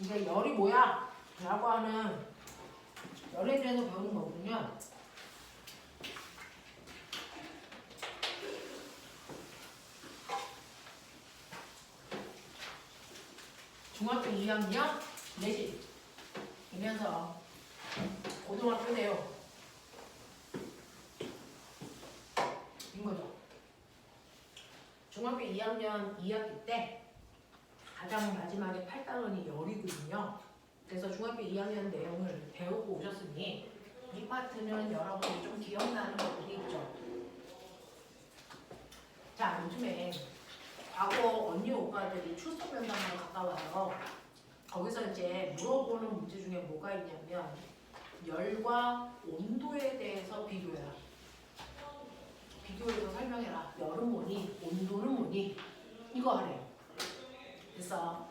이제 열이 뭐야? 라고 하는 열에 대해서 배우는 거거든요. 중학교 2학년 내신 이면서 고등학교 내요. 인 거죠. 중학교 2학년 2학기 때 가장 마지막에 8단원이 열이거든요. 그래서 중학교 2학년 내용을 배우고 오셨으니 이 파트는 여러분이 좀 기억나는 것들이 있죠. 자, 요즘에 과거 언니 오빠들이 출석 면담을 갔다 와요. 거기서 이제 물어보는 문제 중에 뭐가 있냐면 열과 온도에 대해서 비교해라. 비교해서 설명해라. 열은 뭐니? 온도는 뭐니? 이거 하래요. 그래서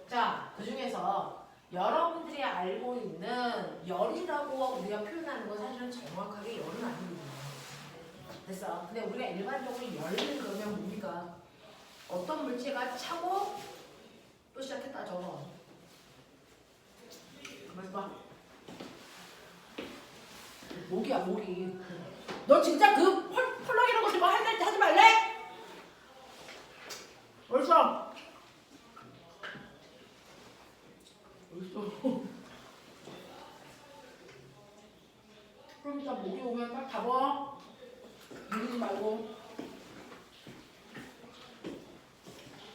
자, 그 중에서 여러분들이 알고 있는 열이라고 우리가 표현하는 건 사실은 정확하게 열은 아니거든요. 그래서 근데 우리가 일반적으로 열은 그러면 뭡니까? 어떤 물체가 차고 또 시작했다 저거. 가만있어 봐. 모기야 모기. 너 진짜 그 펄럭이라고 지금 할 때 하지 말래? 어딨어? 어딨어? 그럼 이따 모기 오면 딱 잡아. 밀리지 말고.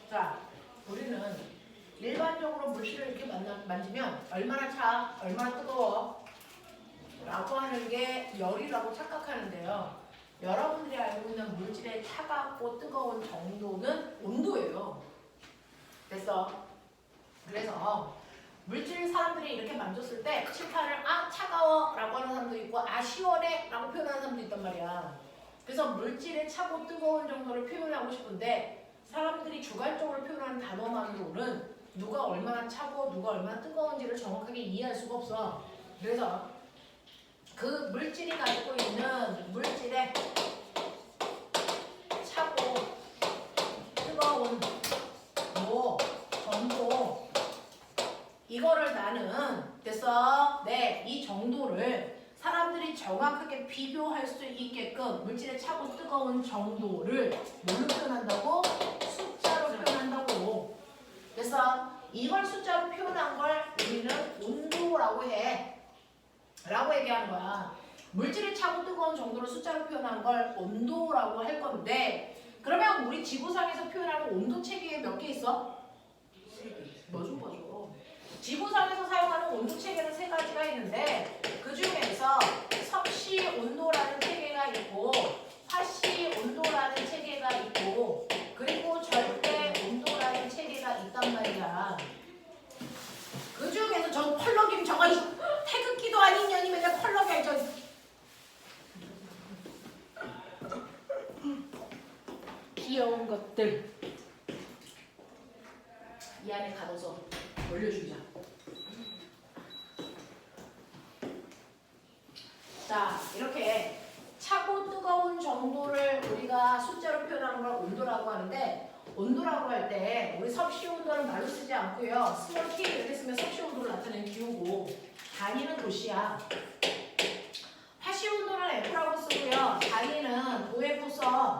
자, 우리는 일반적으로 물질을 이렇게 만지면 얼마나 차, 얼마나 뜨거워 라고 하는 게 열이라고 착각하는데요. 여러분들이 알고 있는 물질의 차갑고 뜨거운 정도는 온도예요. 그래서 물질 사람들이 이렇게 만졌을 때 칠판을 아 차가워 라고 하는 사람도 있고 아 시원해 라고 표현하는 사람도 있단 말이야. 그래서 물질의 차고 뜨거운 정도를 표현하고 싶은데 사람들이 주관적으로 표현하는 단어만으로는 누가 얼마나 차고 누가 얼마나 뜨거운지를 정확하게 이해할 수가 없어. 그래서 그 물질이 가지고 있는 물질의 차고 뜨거운 뭐 정도 이거를 나는 됐어? 네, 이 정도를 사람들이 정확하게 비교할 수 있게끔 물질의 차고 뜨거운 정도를 뭘로 표현한다고? 숫자로 표현한다고. 그래서 이걸 숫자로 표현한 걸 우리는 온도라고 해. 라고 얘기하는 거야. 물질의 차고 뜨거운 정도를 숫자로 표현한 걸 온도라고 할 건데 그러면 우리 지구상에서 표현하는 온도 체계에 몇 개 있어? 3개. 뭐 좀 봐줘. 지구상에서 사용하는 온도 체계는 3가지가 있는데 그 중에서 섭씨 온도라는 체계가 있고 화씨 온도라는 체계가 있고 그리고 절대 온도라는 체계가 있단 말이야. 그 중에서 저 펄럭임 저거 태극기도 아닌 년이 맨날 펄럭이야 저. 귀여운 것들 이 안에 가둬서 올려주자. 자, 이렇게 차고 뜨거운 정도를 우리가 숫자로 표현하는 걸 온도라고 하는데 온도라고 할 때 우리 섭씨 온도는 말로 쓰지 않고요. 스몰 K 이렇게 쓰면 섭씨 온도를 나타내는 기호고 단위는 도시야. 화씨 온도는 F라고 쓰고요. 단위는 OF 써.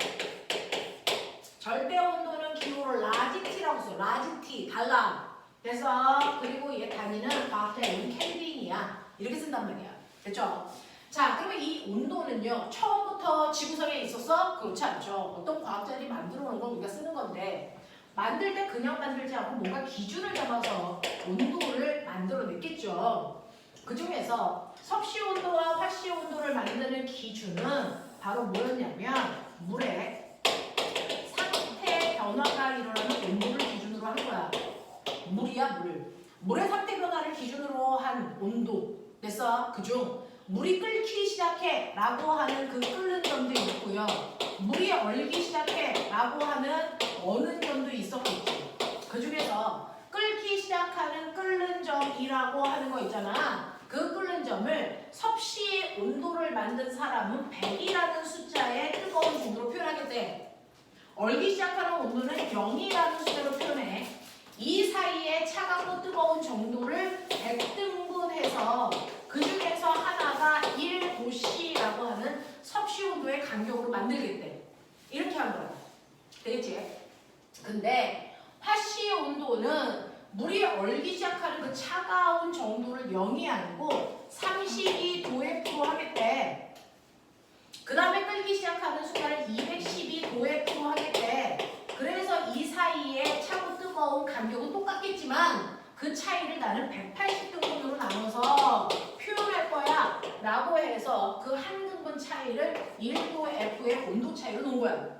절대 온도는 기호를 라지 T라고 써. 라지 T 달라. 그래서 그리고 얘 단위는 과학자는 켈빈이야. 이렇게 쓴단 말이야. 됐죠? 자, 그러면 이 온도는요. 처음부터 지구상에 있었어? 그렇지 않죠. 어떤 과학자들이 만들어 놓은 걸 우리가 쓰는 건데 만들 때 그냥 만들지 않고 뭔가 기준을 잡아서 온도를 만들어냈겠죠. 그 중에서 섭씨 온도와 화씨 온도를 만드는 기준은 바로 뭐였냐면 물의 상태 변화가 일어나는 온도를 기준으로 한 거야. 물이야 물. 물의 상태 변화를 기준으로 한 온도. 됐어? 그중 물이 끓기 시작해 라고 하는 그 끓는 점도 있고요. 물이 얼기 시작해 라고 하는 어는 점도 있었겠지. 그 중에서 끓기 시작하는 끓는 점이라고 하는 거 있잖아. 그 끓는 점을 섭씨 온도를 만든 사람은 100이라는 숫자의 뜨거운 정도로 표현하게 돼. 얼기 시작하는 온도는 0이라는 숫자로 표현해. 이 사이에 차갑고 뜨거운 정도를 100등분해서 그 중에서 하나가 1도씨라고 하는 섭씨 온도의 간격으로 만들겠대. 이렇게 한 거야. 되겠지? 근데 화씨 온도는 물이 얼기 시작하는 그 차가운 정도를 0이 아니고 32도에 하겠대. 그 다음에 끓기 시작하는 순간을 212도에 하겠대. 그래서 이 사이에 차고 뜨거운 간격은 똑같겠지만 그 차이를 나는 180등분으로 나눠서 표현할 거야 라고 해서 그 한 등분 차이를 1도 F의 온도 차이로 놓은 거야.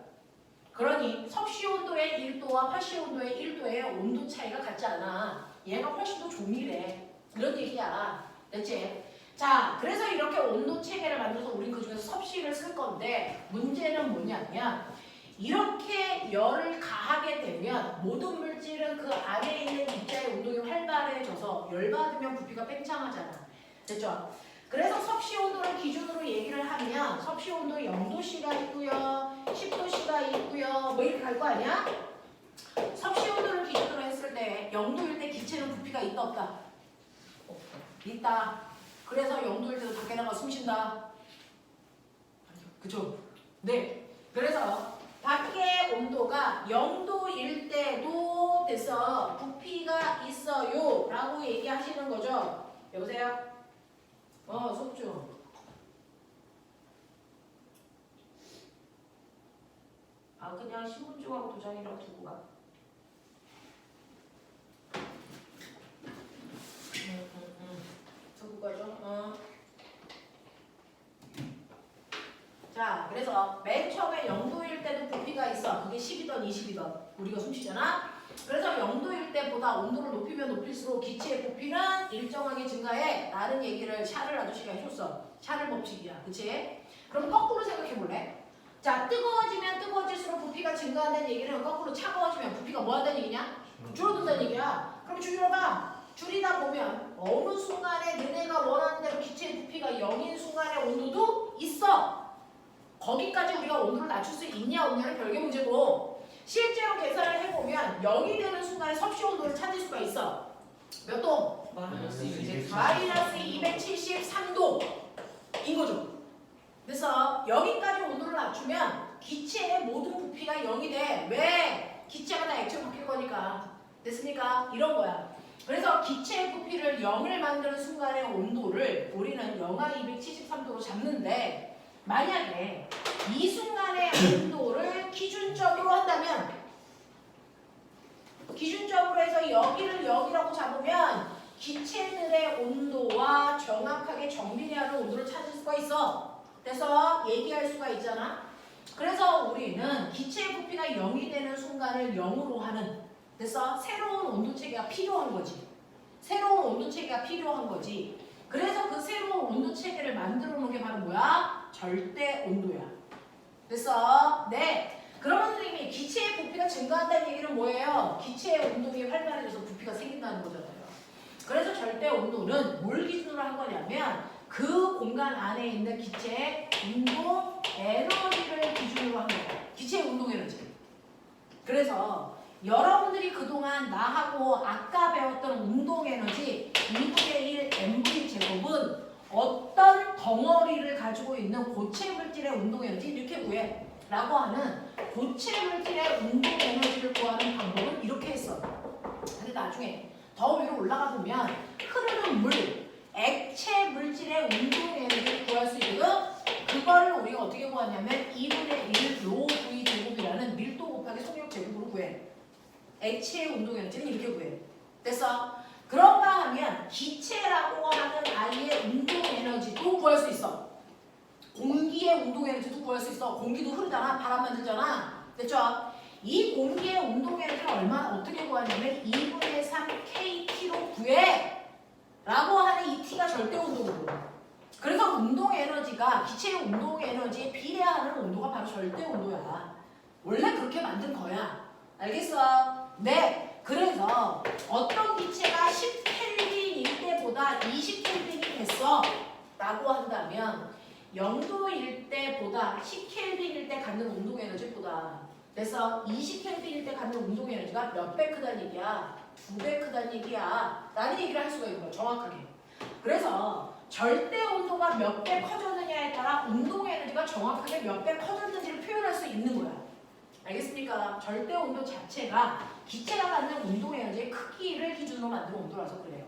그러니 섭씨 온도의 1도와 화씨 온도의 1도의 온도 차이가 같지 않아. 얘가 훨씬 더 조밀해. 이런 얘기야. 됐지? 자, 그래서 이렇게 온도 체계를 만들어서 우린 그중에서 섭씨를 쓸 건데 문제는 뭐냐면 이렇게 열을 가하게 되면 모든 물질은 그 안에 있는 입자의 운동이 활발해져서 열받으면 부피가 팽창하잖아. 됐죠? 그래서 섭씨 온도를 기준으로 얘기를 하면 섭씨 온도 0도씨가 있고요. 10도씨가 있고요. 뭐 이렇게 갈 거 아니야? 섭씨 온도를 기준으로 했을 때 0도일 때 기체는 부피가 있다 없다? 있다. 그래서 0도일 때도 밖에 나가 숨 쉰다. 그쵸? 네. 그래서 밖의 온도가 0도일 때도 됐어. 부피가 있어요. 라고 얘기하시는 거죠. 여보세요? 속주. 그냥 신분증하고 도장이라고 두고 가. 두고 가죠. 자, 그래서 맨 처음에 0도일 때도 부피가 있어. 그게 10이던 20이던 우리가 숨쉬잖아. 그래서 0도일 때보다 온도를 높이면 높일수록 기체의 부피는 일정하게 증가해. 라는 얘기를 샤를 아저씨가 해줬어. 샤를 법칙이야. 그치? 그럼 거꾸로 생각해볼래? 자, 뜨거워지면 뜨거워질수록 부피가 증가한다는 얘기는 거꾸로 차가워지면 부피가 뭐 한다는 얘기냐? 줄어든다는 얘기야. 그럼 줄여봐. 줄이다 보면 어느 순간에 너네가 원하는 대로 기체의 부피가 0인 순간의 온도도 있어. 거기까지 우리가 온도를 낮출 수 있냐 없냐는 별개 문제고 실제로 계산을 해보면 0이 되는 순간에 섭씨 온도를 찾을 수가 있어. 몇 도? 마이너스 273도인 거죠. 그래서 여기까지 온도를 낮추면 기체의 모든 부피가 0이 돼. 왜? 기체가 다 액체로 바뀔 거니까. 됐습니까? 이런 거야. 그래서 기체의 부피를 0을 만드는 순간의 온도를 우리는 영하 273도로 잡는데 만약에 이 순간의 온도를 기준적으로 한다면 기준적으로 해서 여기를 0이라고 잡으면 기체들의 온도와 정확하게 정비례하는 온도를 찾을 수가 있어. 그래서 얘기할 수가 있잖아. 그래서 우리는 기체의 부피가 0이 되는 순간을 0으로 하는 그래서 새로운 온도체계가 필요한 거지. 새로운 온도체계가 필요한 거지. 그래서 그 새로운 온도체계를 만들어 놓은 게 바로 뭐야? 절대 온도야. 그래서 네. 그러면 선생님이 기체의 부피가 증가한다는 얘기는 뭐예요? 기체의 운동이 활발해져서 부피가 생긴다는 거잖아요. 그래서 절대 온도는 뭘 기준으로 한 거냐면 그 공간 안에 있는 기체의 운동 에너지를 기준으로 한 거예요. 기체의 운동 에너지. 그래서 여러분들이 그동안 나하고 아까 배웠던 운동 에너지 2분의 1 mv 제곱은 어떤 덩어리를 가지고 있는 고체 물질의 운동 에너지 이렇게 구해 라고 하는 고체 물질의 운동 에너지를 구하는 방법은 이렇게 했어. 근데 나중에 더 위로 올라가 보면 흐르는 물, 액체 물질의 운동 에너지를 구할 수 있거든. 그거를 우리가 어떻게 구하냐면 2분의 1 로 v 제곱이라는 밀도 곱하기 속력 제곱으로 구해. 액체의 운동 에너지는 이렇게 구해. 됐어? 그런가 하면 기체라고 하는 아이의 운동 에너지도 구할 수 있어. 공기의 운동 에너지도 구할 수 있어. 공기도 흐르잖아. 바람 만들잖아. 됐죠? 이 공기의 운동 에너지를 어떻게 구하냐면 2분의 3 kT로 구해. 라고 하는 이 T가 절대 온도거든. 그래서 운동 에너지가 기체의 운동 에너지에 비례하는 온도가 바로 절대 온도야. 원래 그렇게 만든 거야. 알겠어? 네. 그래서 어떤 기체가 10켈빈일 때보다 20켈빈이 됐어. 라고 한다면 0도일 때보다 10켈빈일 때 갖는 운동 에너지보다 그래서 20켈빈일 때 갖는 운동 에너지가 몇 배 크다는 얘기야? 2배 크다는 얘기야 라는 얘기를 할 수가 있는 거야. 정확하게. 그래서 절대 온도가 몇 배 커졌느냐에 따라 운동 에너지가 정확하게 몇 배 커졌는지를 표현할 수 있는 거야. 알겠습니까? 절대 온도 자체가 기체가 갖는 운동 에너지의 크기를 기준으로 만든 온도라서 그래요.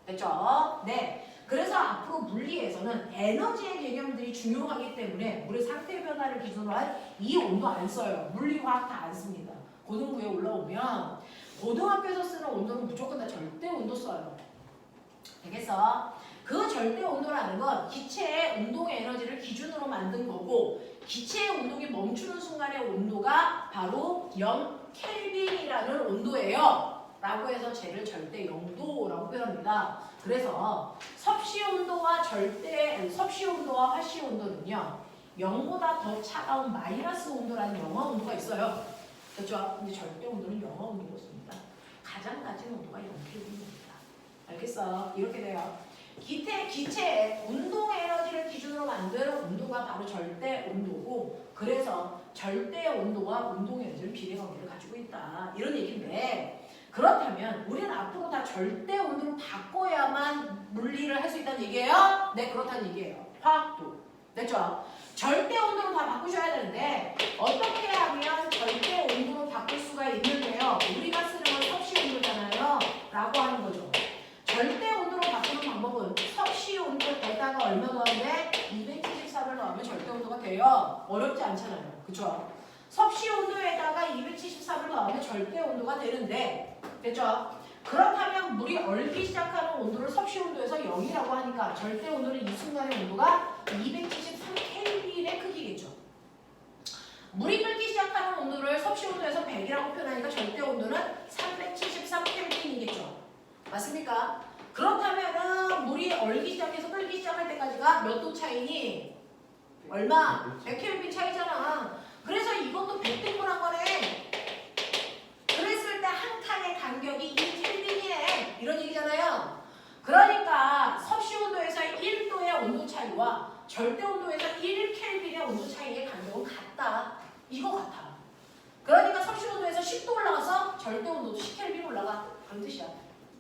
됐죠? 네. 그래서 앞으로 물리에서는 에너지의 개념들이 중요하기 때문에 물의 상태 변화를 기준으로 한 이 온도 안 써요. 물리화학 다 안 씁니다. 고등부에 올라오면 고등학교에서 쓰는 온도는 무조건 다 절대 온도 써요. 알겠어? 그 절대 온도라는 건 기체의 운동의 에너지를 기준으로 만든 거고 기체의 운동이 멈추는 순간의 온도가 바로 0켈빈이라는 온도예요. 라고 해서 쟤를 절대 0도라고 표현합니다. 그래서 섭씨 온도와 섭씨 온도와 화씨 온도는요. 0보다 더 차가운 마이너스 온도라는 영하 온도가 있어요. 그렇죠? 근데 절대 온도는 영하 온도로 씁니다. 가장 낮은 온도가 0켈빈입니다. 알겠어? 이렇게 돼요. 기체의 운동 에너지를 기준으로 만든 온도가 바로 절대 온도고 그래서 절대 온도와 운동 에너지는 비례관계를 가지고 있다. 이런 얘기인데 그렇다면 우리는 앞으로 다 절대 온도로 바꿔야만 물리를 할 수 있다는 얘기예요? 네, 그렇다는 얘기예요. 화학도. 됐죠? 절대 온도로 다 바꾸셔야 되는데 어떻게 하면 절대 온도로 바꿀 수가 있는데요? 우리가 쓰는 건 섭씨 온도잖아요. 라고 하는 거죠. 절대 온도로 바꾸는 방법은 섭씨 온도에다가 얼마 넣었는데 274를 넣으면 절대 온도가 돼요. 어렵지 않잖아요. 그쵸? 섭씨 온도에다가 273을 넣으면 절대 온도가 되는데 됐죠? 그렇다면 물이 얼기 시작하는 온도를 섭씨 온도에서 0이라고 하니까 절대 온도는 이 순간의 온도가 273켈빈의 크기겠죠. 물이 끓기 시작하는 온도를 섭씨 온도에서 100이라고 표현하니까 절대 온도는 373켈빈이겠죠. 맞습니까? 그렇다면은 물이 얼기 시작해서 끓기 시작할 때까지가 몇 도 차이니? 얼마? 100켈빈 차이잖아. 그래서 이것도 100등분한 거네. 그랬을 때 한 칸의 간격이 1켈빈이네. 이런 얘기잖아요. 그러니까 섭씨 온도에서 1도의 온도 차이와 절대 온도에서 1켈빈의 온도 차이의 간격은 같다. 이거 같아. 그러니까 섭씨 온도에서 10도 올라가서 절대 온도도 10켈빈 올라가. 그런 뜻이야.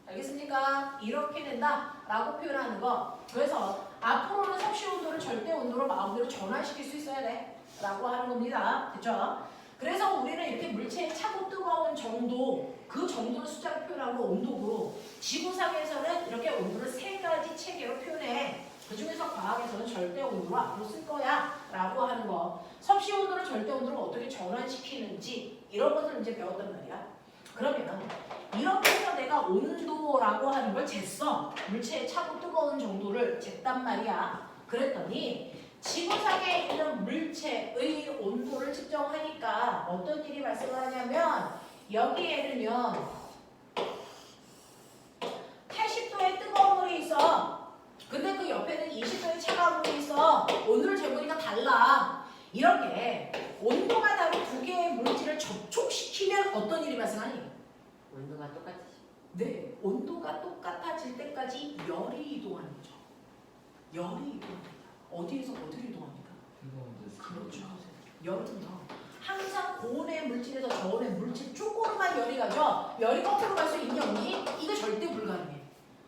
알겠습니까? 이렇게 된다라고 표현하는 거. 그래서 앞으로는 섭씨 온도를 절대 온도로 마음대로 전환시킬 수 있어야 돼. 라고 하는 겁니다. 됐죠? 그래서 우리는 이렇게 물체의 차고 뜨거운 정도, 그 정도를 숫자로 표현하고 온도고 지구상에서는 이렇게 온도를 3가지 체계로 표현해. 그 중에서 과학에서는 절대 온도로 앞으로 쓸 거야 라고 하는 거. 섭씨 온도를 절대 온도로 어떻게 전환시키는지 이런 것을 이제 배웠단 말이야. 그러면 이렇게 해서 내가 온도라고 하는 걸 쟀어. 물체의 차고 뜨거운 정도를 쟀단 말이야. 그랬더니 지구상에 있는 물체의 온도를 측정하니까 어떤 일이 발생을 하냐면 여기에는요 80도의 뜨거운 물이 있어. 근데 그 옆에는 20도의 차가운 물이 있어. 온도를 재보니까 달라. 이렇게 온도가 다른 두 개의 물질을 접촉시키면 어떤 일이 발생하니? 온도가 똑같으시. 네, 온도가 똑같아질 때까지 열이 이동하는 거죠. 열이 이동합니다. 어디에서 어디로 이동합니까? 그렇죠. 열은요. 항상 고온의 물질에서 저온의 물질 쪽으로만 열이 가죠. 열이 거꾸로 갈 수 있니 없니? 이거 절대 불가능해.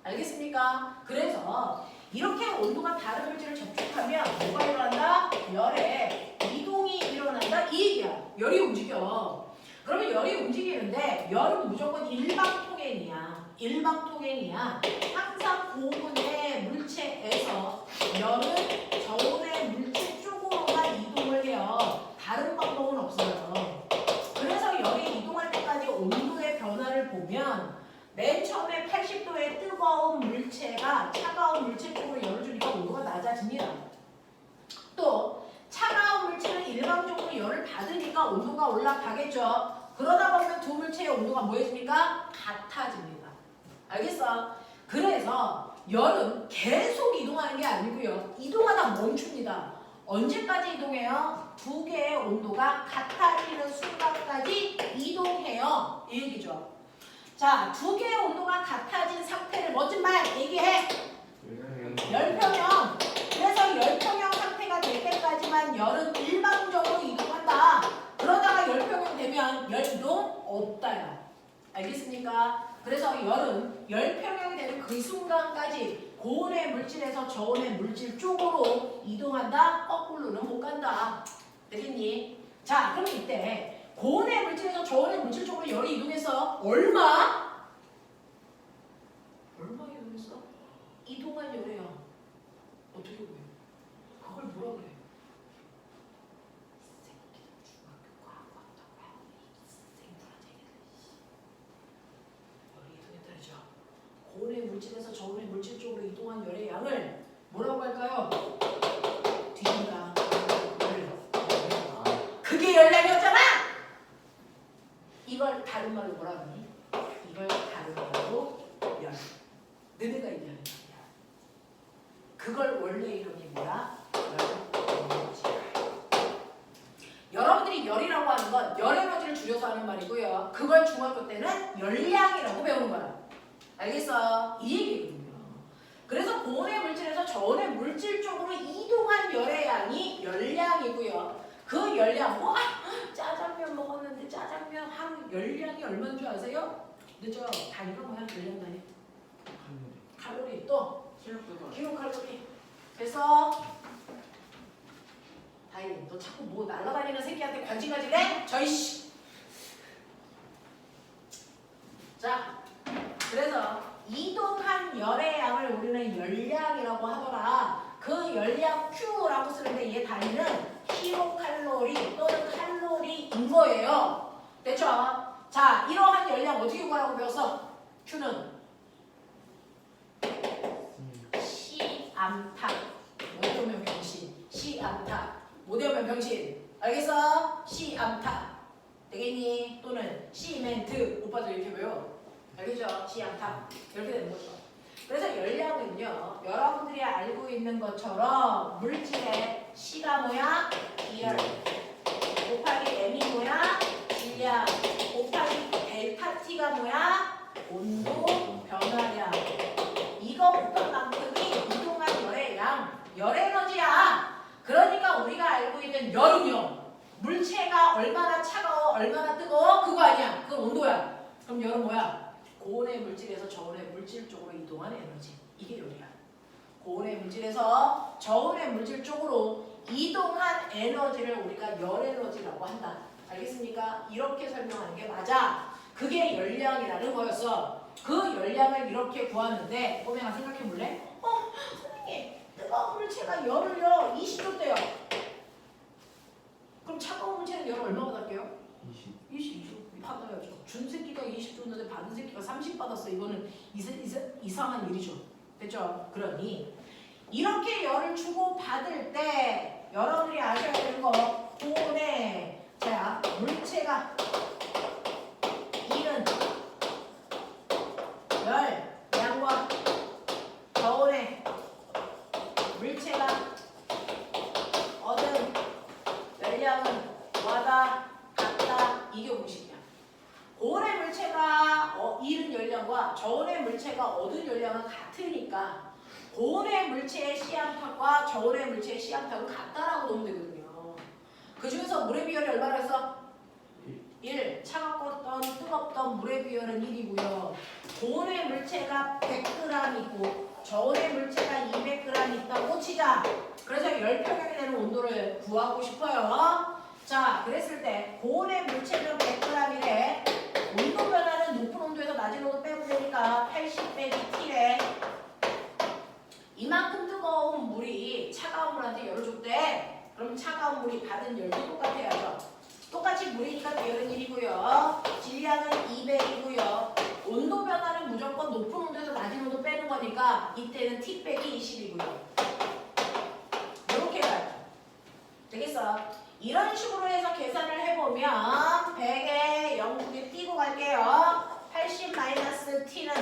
알겠습니까? 그래서 이렇게 온도가 다른 물질을 접촉하면 뭐가 일어난다? 열의 이동이 일어난다. 이 얘기야. 열이 움직여. 그러면 열이 움직이는데 열은 무조건 일방통행이야. 일방통행이야. 항상 고온의 물체에서 열은 저온의 물체 쪽으로만 이동을 해요. 다른 방법은 없어요. 그래서 열이 이동할 때까지 온도의 변화를 보면 맨 처음에 80도의 뜨거운 물체가 차가운 물체 쪽으로 열을 주니까 온도가 낮아집니다. 또 차가운 물체는 일방적으로 열을 받으니까 온도가 올라가겠죠. 그러다 보면 두 물체의 온도가 뭐해집니까? 같아집니다. 알겠어? 그래서 열은 계속 이동하는 게 아니고요. 이동하다 멈춥니다. 언제까지 이동해요? 두 개의 온도가 같아지는 순간까지 이동해요. 이 얘기죠. 자, 두 개의 온도가 같아진 상태를 멋진 말 얘기해. 열평형. 그래서 열평형 상태가 될 때까지만 열은 일방적으로 이동한다. 그러다가 열평형 되면 열 이동 없다야. 알겠습니까? 그래서 열은 열평형이 되는 그 순간까지 고온의 물질에서 저온의 물질 쪽으로 이동한다? 거꾸로는 못 간다. 되겠니? 자, 그럼 이때 고온의 물질에서 저온의 물질 쪽으로 열이 이동해서 얼마 이동했어? 이동한 열이야. 어떻게 보여? 그걸 뭐라 그래? 고온의 물질에서 저온의 물질 쪽으로 이동한 열의 양을 뭐라고 할까요? 뒤진다. 그게 열량이었잖아! 이걸 다른 말로 뭐라 그러니? 이걸 다른 말로 열. 너네가 얘기하는 말이야. 그걸 원래 이름이 뭐야? 열에너지. 여러분들이 열이라고 하는 건 열에너지를 줄여서 하는 말이고요. 그걸 중학교 때는 열량이라고 배우는 거야. 알겠어? 이 얘기거든요. 그래서 고온의 물질에서 저온의 물질 쪽으로 이동한 열의 양이 열량이고요. 그 열량, 와 짜장면 먹었는데 짜장면 하루 열량이 얼마인 줄 아세요? 늦어. 단위가 뭐야? 열량 단위? 칼로리. 또 킬로칼로리. 그래서 다이, 너 자꾸 뭐 날아다니는 새끼한테 관심 가질래? 저이씨. 자, 그래서 이동한 열의 양을 우리는 열량이라고 하더라. 그 열량 Q라고 쓰는데 얘 단위는 킬로칼로리 또는 칼로리인 거예요. 됐죠? 자, 이러한 열량 어떻게 구하라고 배웠어? Q는 시암타. 못 외우면 병신. 시암타. 못 외우면 병신. 알겠어? 시암타. 되겠니? 또는 시멘트. 오빠도 이렇게 외워. 알겠죠? 시암타. 이렇게 되는 거죠. 그래서 열량은요, 여러분들이 알고 있는 것처럼 물질의 C가 뭐야? 기열 곱하기 M이 뭐야? 질량 곱하기 델타 T가 뭐야? 온도 변화량. 이거 어떤 만큼이 이동한 열의 양, 열에너지야. 그러니까 우리가 알고 있는 열은요, 물체가 얼마나 차가워, 얼마나 뜨거워? 그거 아니야. 그건 온도야. 그럼 열은 뭐야? 고온의 물질에서 저온의 물질 쪽으로 이동한 에너지. 이게 열이야. 고온의 물질에서 저온의 물질 쪽으로 이동한 에너지를 우리가 열에너지라고 한다. 알겠습니까? 이렇게 설명하는 게 맞아. 그게 열량이라는 거였어. 그 열량을 이렇게 구하는데 꼬맹아 생각해 볼래? 선생님, 뜨거운 물체가 열을요 20도 떼요. 그럼 차가운 물체는 열을 얼마 받을게요? 20 받아야죠. 준 새끼가 20 줬는데 받은 새끼가 30 받았어. 이거는 이상한 일이죠. 됐죠? 그러니 이렇게 열을 주고 받을 때 여러분들이 아셔야 되는 거 고온의 자 물체가 잃은 열량과 저온의 물체가 얻은 열량은 뭐하다? 같다. 이게 공식이야. 고온의 물체가 잃은 열량과 저온의 물체가 얻은 열량은 같으니까 고온의 물체의 시암탑과 저온의 물체의 시암탑은 같다라고 보면 되거든요. 그 중에서 물의 비율이 얼마나 했어? 1. 차갑던 뜨겁던 물의 비율은 1이고요. 고온의 물체가 100g이고 저온의 물체가 200g 있다고 치자. 그래서 열평형이 되는 온도를 구하고 싶어요. 자, 그랬을 때 고온의 물체는 100g이래. 온도 변화는 높은 온도에서 낮은 온도 빼면 되니까 80 빼기 T래. 이만큼 뜨거운 물이 차가운 물한테 열을 줬대. 그럼 차가운 물이 받은 열도 똑같아야죠. 똑같이 물이니까 비열은 1이고요. 질량은 200이고요. 온도 변화는 무조건 높은 온도에서 낮은 온도 빼는 거니까 이때는 T 빼기 20이고요. 이렇게 가요. 되겠어? 이런 식으로 해서 계산을 해보면 100에 0 띄고 갈게요. 80 마이너스 T는